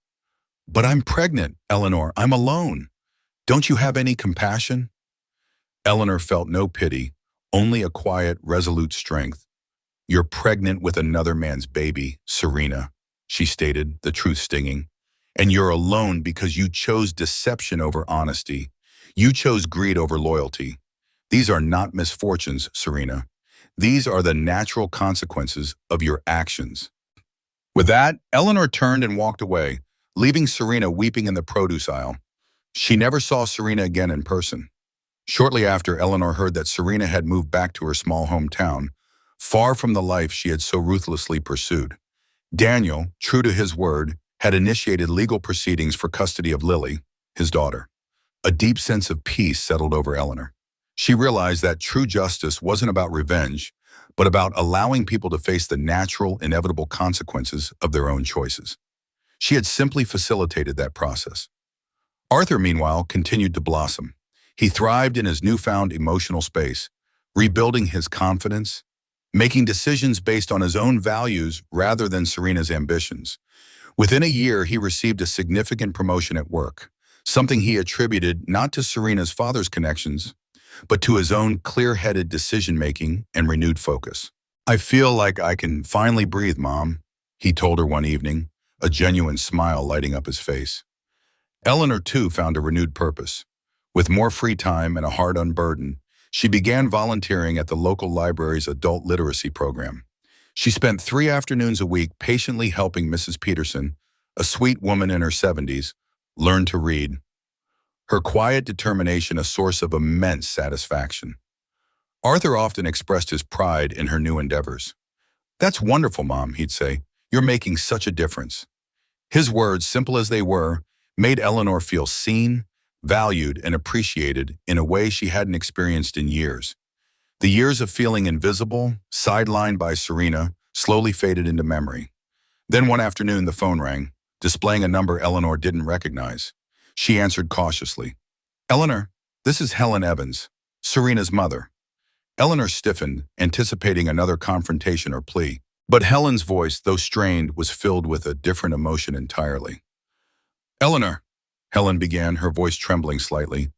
"But I'm pregnant, Eleanor. I'm alone. Don't you have any compassion?" Eleanor felt no pity, only a quiet, resolute strength. "You're pregnant with another man's baby, Serena," she stated, the truth stinging. "And you're alone because you chose deception over honesty. You chose greed over loyalty. These are not misfortunes, Serena. These are the natural consequences of your actions." With that, Eleanor turned and walked away, leaving Serena weeping in the produce aisle. She never saw Serena again in person. Shortly after, Eleanor heard that Serena had moved back to her small hometown, far from the life she had so ruthlessly pursued. Daniel, true to his word, had initiated legal proceedings for custody of Lily, his daughter. A deep sense of peace settled over Eleanor. She realized that true justice wasn't about revenge, but about allowing people to face the natural, inevitable consequences of their own choices. She had simply facilitated that process. Arthur, meanwhile, continued to blossom. He thrived in his newfound emotional space, rebuilding his confidence, making decisions based on his own values rather than Serena's ambitions. Within a year, he received a significant promotion at work, something he attributed not to Serena's father's connections, but to his own clear-headed decision-making and renewed focus. "I feel like I can finally breathe, Mom," he told her one evening, a genuine smile lighting up his face. Eleanor, too, found a renewed purpose. With more free time and a heart unburdened, she began volunteering at the local library's adult literacy program. She spent 3 afternoons a week patiently helping Mrs. Peterson, a sweet woman in her 70s, learn to read. Her quiet determination a source of immense satisfaction. Arthur often expressed his pride in her new endeavors. "That's wonderful, Mom," he'd say. "You're making such a difference." His words, simple as they were, made Eleanor feel seen, valued, and appreciated in a way she hadn't experienced in years. The years of feeling invisible, sidelined by Serena, slowly faded into memory. Then one afternoon the phone rang, displaying a number Eleanor didn't recognize. She answered cautiously. "Eleanor, this is Helen Evans, Serena's mother." Eleanor stiffened, anticipating another confrontation or plea. But Helen's voice, though strained, was filled with a different emotion entirely. "Eleanor," Helen began, her voice trembling slightly.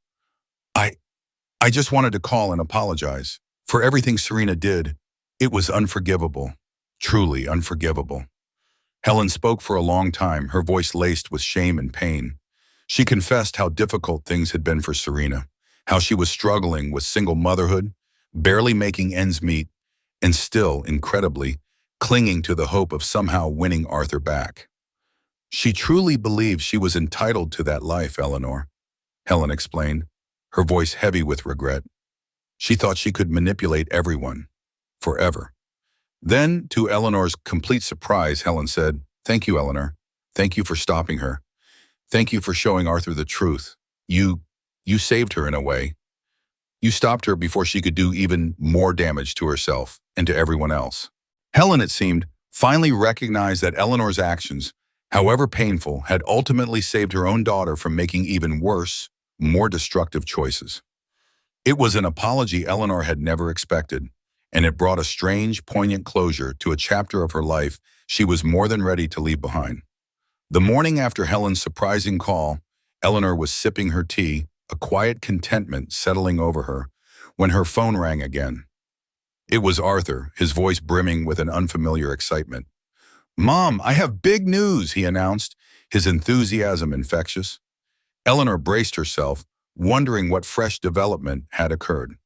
I just wanted to call and apologize. For everything Serena did, it was unforgivable. Truly unforgivable." Helen spoke for a long time, her voice laced with shame and pain. She confessed how difficult things had been for Serena, how she was struggling with single motherhood, barely making ends meet, and still, incredibly, clinging to the hope of somehow winning Arthur back. "She truly believed she was entitled to that life, Eleanor," Helen explained, her voice heavy with regret. "She thought she could manipulate everyone, forever." Then, to Eleanor's complete surprise, Helen said, "Thank you, Eleanor. Thank you for stopping her. Thank you for showing Arthur the truth. You saved her in a way. You stopped her before she could do even more damage to herself and to everyone else." Helen, it seemed, finally recognized that Eleanor's actions, however painful, had ultimately saved her own daughter from making even worse, more destructive choices. It was an apology Eleanor had never expected, and it brought a strange, poignant closure to a chapter of her life she was more than ready to leave behind. The morning after Helen's surprising call, Eleanor was sipping her tea, a quiet contentment settling over her, when her phone rang again. It was Arthur, his voice brimming with an unfamiliar excitement. "Mom, I have big news," he announced, his enthusiasm infectious. Eleanor braced herself, wondering what fresh development had occurred.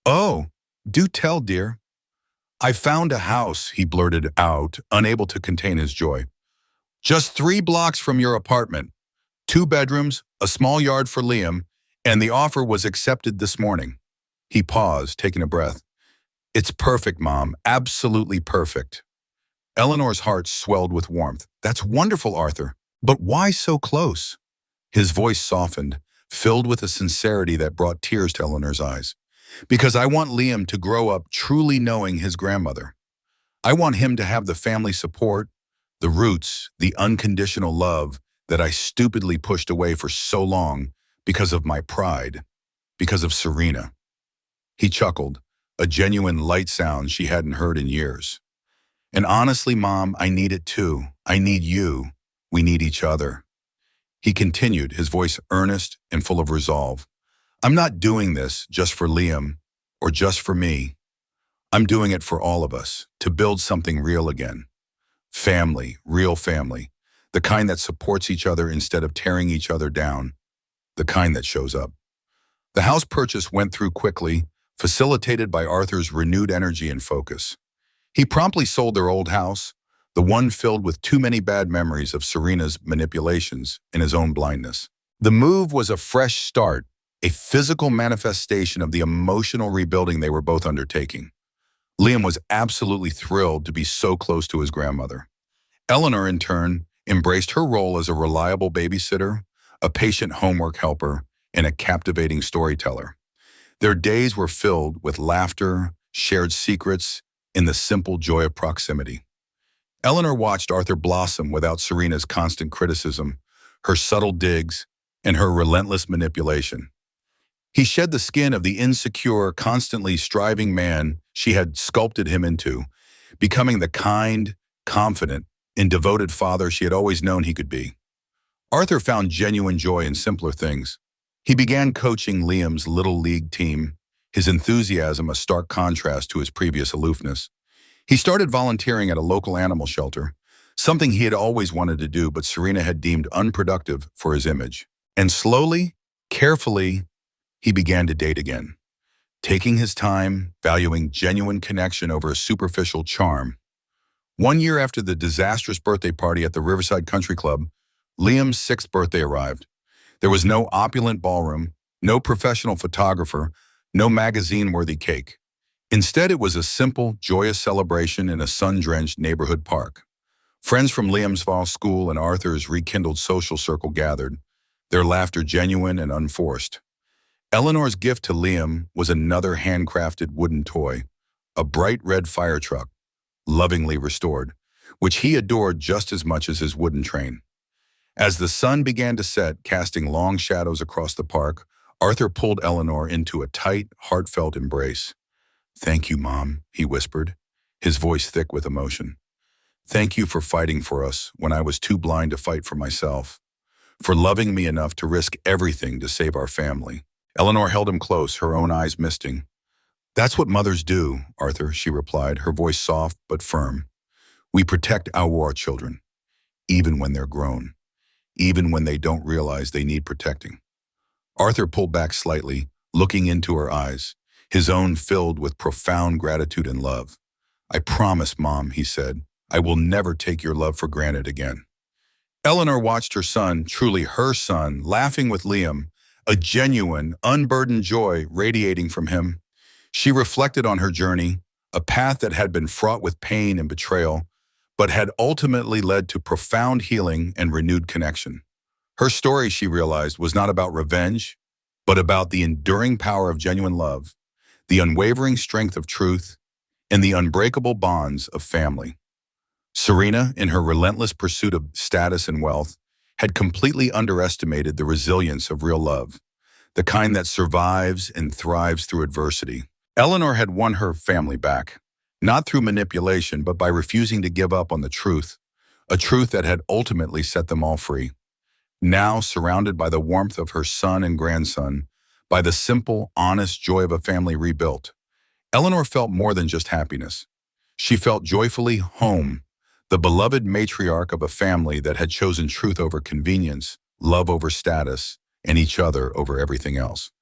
"Oh, do tell, dear." "I found a house," he blurted out, unable to contain his joy. "Just 3 blocks from your apartment. 2 bedrooms, a small yard for Liam, and the offer was accepted this morning." He paused, taking a breath. "It's perfect, Mom. Absolutely perfect." Eleanor's heart swelled with warmth. "That's wonderful, Arthur. But why so close?" His voice softened, filled with a sincerity that brought tears to Eleanor's eyes. "Because I want Liam to grow up truly knowing his grandmother. I want him to have the family support, the roots, the unconditional love that I stupidly pushed away for so long because of my pride, because of Serena." He chuckled, a genuine light sound she hadn't heard in years. "And honestly, Mom, I need it too. I need you. We need each other." He continued, his voice earnest and full of resolve. "I'm not doing this just for Liam or just for me. I'm doing it for all of us, to build something real again. Family, real family. The kind that supports each other instead of tearing each other down. The kind that shows up." The house purchase went through quickly, facilitated by Arthur's renewed energy and focus. He promptly sold their old house, the one filled with too many bad memories of Serena's manipulations and his own blindness. The move was a fresh start, a physical manifestation of the emotional rebuilding they were both undertaking. Liam was absolutely thrilled to be so close to his grandmother. Eleanor, in turn, embraced her role as a reliable babysitter, a patient homework helper, and a captivating storyteller. Their days were filled with laughter, shared secrets, and the simple joy of proximity. Eleanor watched Arthur blossom without Serena's constant criticism, her subtle digs, and her relentless manipulation. He shed the skin of the insecure, constantly striving man she had sculpted him into, becoming the kind, confident, and devoted father she had always known he could be. Arthur found genuine joy in simpler things. He began coaching Liam's little league team, his enthusiasm a stark contrast to his previous aloofness. He started volunteering at a local animal shelter, something he had always wanted to do but Serena had deemed unproductive for his image. And slowly, carefully, he began to date again, taking his time, valuing genuine connection over a superficial charm. 1 year after the disastrous birthday party at the Riverside Country Club, Liam's 6th birthday arrived. There was no opulent ballroom, no professional photographer, no magazine-worthy cake. Instead, it was a simple, joyous celebration in a sun-drenched neighborhood park. Friends from Liam's fall school and Arthur's rekindled social circle gathered, their laughter genuine and unforced. Eleanor's gift to Liam was another handcrafted wooden toy, a bright red fire truck, lovingly restored, which he adored just as much as his wooden train. As the sun began to set, casting long shadows across the park, Arthur pulled Eleanor into a tight, heartfelt embrace. "Thank you, Mom," he whispered, his voice thick with emotion. "Thank you for fighting for us when I was too blind to fight for myself, for loving me enough to risk everything to save our family." Eleanor held him close, her own eyes misting. "That's what mothers do, Arthur," she replied, her voice soft but firm. "We protect our children, even when they're grown, even when they don't realize they need protecting." Arthur pulled back slightly, looking into her eyes, his own filled with profound gratitude and love. "I promise, Mom," he said, "I will never take your love for granted again." Eleanor watched her son, truly her son, laughing with Liam, a genuine, unburdened joy radiating from him. She reflected on her journey, a path that had been fraught with pain and betrayal, but had ultimately led to profound healing and renewed connection. Her story, she realized, was not about revenge, but about the enduring power of genuine love, the unwavering strength of truth, and the unbreakable bonds of family. Serena, in her relentless pursuit of status and wealth, had completely underestimated the resilience of real love, the kind that survives and thrives through adversity. Eleanor had won her family back, not through manipulation, but by refusing to give up on the truth, a truth that had ultimately set them all free. Now, surrounded by the warmth of her son and grandson, by the simple, honest joy of a family rebuilt, Eleanor felt more than just happiness. She felt joyfully home, the beloved matriarch of a family that had chosen truth over convenience, love over status, and each other over everything else.